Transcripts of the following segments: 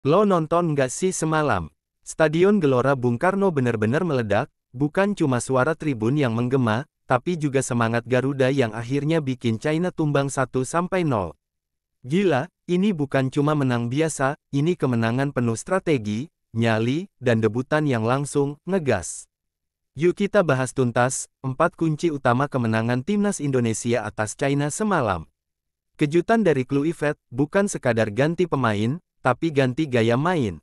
Lo nonton nggak sih semalam? Stadion Gelora Bung Karno benar-benar meledak, bukan cuma suara tribun yang menggema, tapi juga semangat Garuda yang akhirnya bikin China tumbang 1-0. Gila, ini bukan cuma menang biasa, ini kemenangan penuh strategi, nyali, dan debutan yang langsung ngegas. Yuk kita bahas tuntas, 4 kunci utama kemenangan timnas Indonesia atas China semalam. Kejutan dari Kluivert, bukan sekadar ganti pemain, tapi ganti gaya main.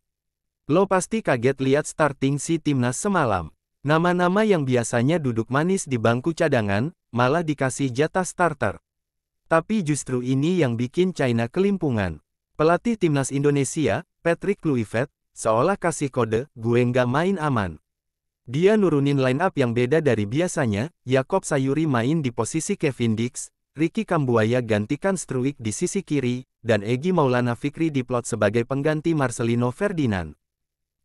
Lo pasti kaget lihat starting si timnas semalam. Nama-nama yang biasanya duduk manis di bangku cadangan, malah dikasih jatah starter. Tapi justru ini yang bikin China kelimpungan. Pelatih timnas Indonesia, Patrick Kluivert, seolah kasih kode, gue nggak main aman. Dia nurunin line up yang beda dari biasanya, Yakob Sayuri main di posisi Kevin Dix, Ricky Kambuaya gantikan Struijk di sisi kiri, dan Egy Maulana Fikri diplot sebagai pengganti Marcelino Ferdinand.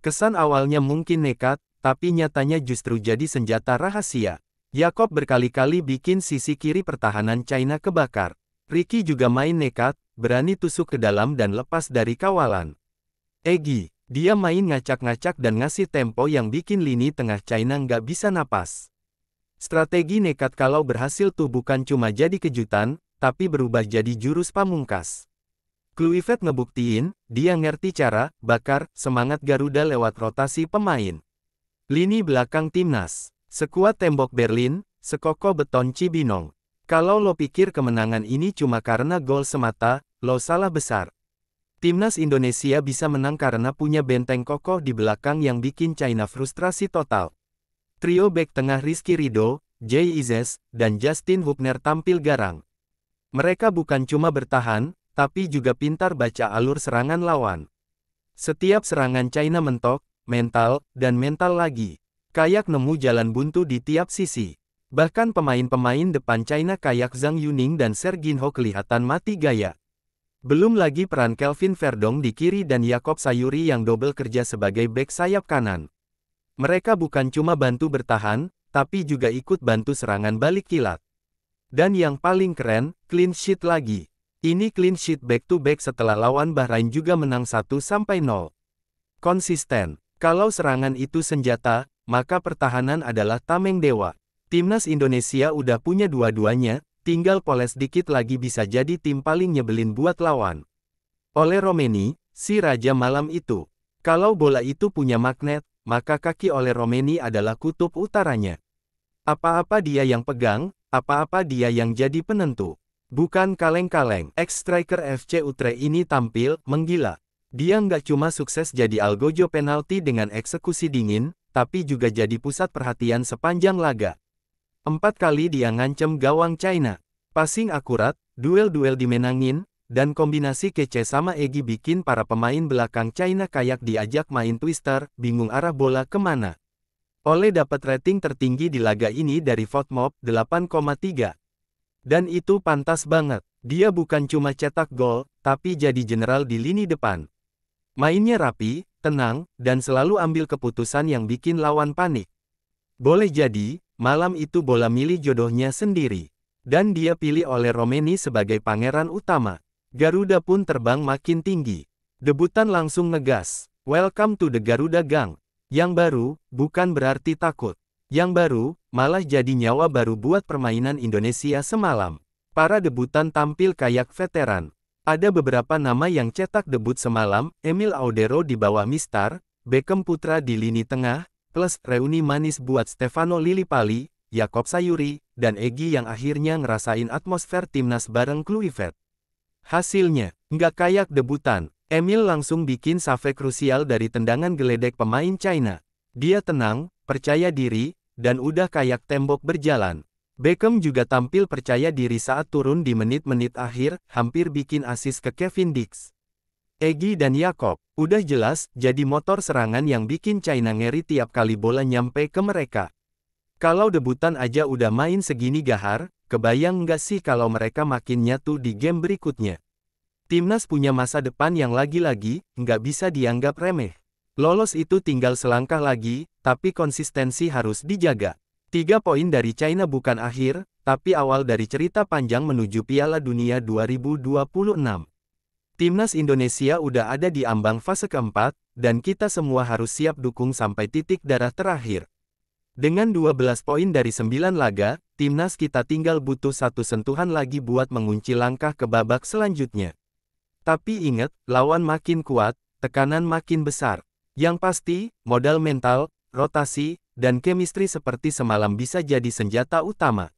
Kesan awalnya mungkin nekat, tapi nyatanya justru jadi senjata rahasia. Yakob berkali-kali bikin sisi kiri pertahanan China kebakar. Ricky juga main nekat, berani tusuk ke dalam dan lepas dari kawalan. Egy, dia main ngacak-ngacak dan ngasih tempo yang bikin lini tengah China nggak bisa napas. Strategi nekat kalau berhasil tuh bukan cuma jadi kejutan, tapi berubah jadi jurus pamungkas. Kluivert ngebuktiin, dia ngerti cara bakar semangat Garuda lewat rotasi pemain. Lini belakang timnas, sekuat tembok Berlin, sekokoh beton Cibinong. Kalau lo pikir kemenangan ini cuma karena gol semata, lo salah besar. Timnas Indonesia bisa menang karena punya benteng kokoh di belakang yang bikin China frustrasi total. Trio bek tengah Rizky Ridho, Jay Ises, dan Justin Hubner tampil garang. Mereka bukan cuma bertahan, tapi juga pintar baca alur serangan lawan. Setiap serangan China mentok, mental, dan mental lagi. Kayak nemu jalan buntu di tiap sisi. Bahkan pemain-pemain depan China kayak Zhang Yuning dan Serginho kelihatan mati gaya. Belum lagi peran Kelvin Verdong di kiri dan Yakob Sayuri yang double kerja sebagai bek sayap kanan. Mereka bukan cuma bantu bertahan, tapi juga ikut bantu serangan balik kilat. Dan yang paling keren, clean sheet lagi. Ini clean sheet back-to-back setelah lawan Bahrain juga menang 1-0. Konsisten. Kalau serangan itu senjata, maka pertahanan adalah tameng dewa. Timnas Indonesia udah punya dua-duanya, tinggal poles dikit lagi bisa jadi tim paling nyebelin buat lawan. Oleh Romeni, si raja malam itu. Kalau bola itu punya magnet, maka kaki oleh Romeni adalah kutub utaranya. Apa-apa dia yang pegang, apa-apa dia yang jadi penentu. Bukan kaleng-kaleng. Ex-striker FC Utrecht ini tampil menggila. Dia nggak cuma sukses jadi algojo penalti dengan eksekusi dingin, tapi juga jadi pusat perhatian sepanjang laga. 4 kali dia ngancem gawang China. Passing akurat, duel-duel dimenangin, dan kombinasi kece sama Egy bikin para pemain belakang China kayak diajak main twister, bingung arah bola kemana. Ole dapat rating tertinggi di laga ini dari Fotmob, 8,3. Dan itu pantas banget. Dia bukan cuma cetak gol, tapi jadi general di lini depan. Mainnya rapi, tenang, dan selalu ambil keputusan yang bikin lawan panik. Boleh jadi, malam itu bola milih jodohnya sendiri. Dan dia pilih oleh Romeni sebagai pangeran utama. Garuda pun terbang makin tinggi. Debutan langsung ngegas. Welcome to the Garuda Gang. Yang baru, bukan berarti takut. Yang baru, malah jadi nyawa baru buat permainan Indonesia semalam. Para debutan tampil kayak veteran. Ada beberapa nama yang cetak debut semalam, Emil Audero di bawah Mistar, Beckham Putra di lini tengah, plus reuni manis buat Stefano Lillipali, Yakob Sayuri, dan Egy yang akhirnya ngerasain atmosfer timnas bareng Kluivert. Hasilnya, nggak kayak debutan. Emil langsung bikin save krusial dari tendangan geledek pemain China. Dia tenang, percaya diri, dan udah kayak tembok berjalan. Beckham juga tampil percaya diri saat turun di menit-menit akhir, hampir bikin assist ke Kevin Dix. Egy dan Yakob, udah jelas, jadi motor serangan yang bikin China ngeri tiap kali bola nyampe ke mereka. Kalau debutan aja udah main segini gahar, kebayang nggak sih kalau mereka makin nyatu di game berikutnya? Timnas punya masa depan yang lagi-lagi, nggak bisa dianggap remeh. Lolos itu tinggal selangkah lagi, tapi konsistensi harus dijaga. 3 poin dari China bukan akhir, tapi awal dari cerita panjang menuju Piala Dunia 2026. Timnas Indonesia udah ada di ambang fase keempat, dan kita semua harus siap dukung sampai titik darah terakhir. Dengan 12 poin dari 9 laga, timnas kita tinggal butuh satu sentuhan lagi buat mengunci langkah ke babak selanjutnya. Tapi ingat, lawan makin kuat, tekanan makin besar. Yang pasti, modal mental, rotasi, dan chemistry seperti semalam bisa jadi senjata utama.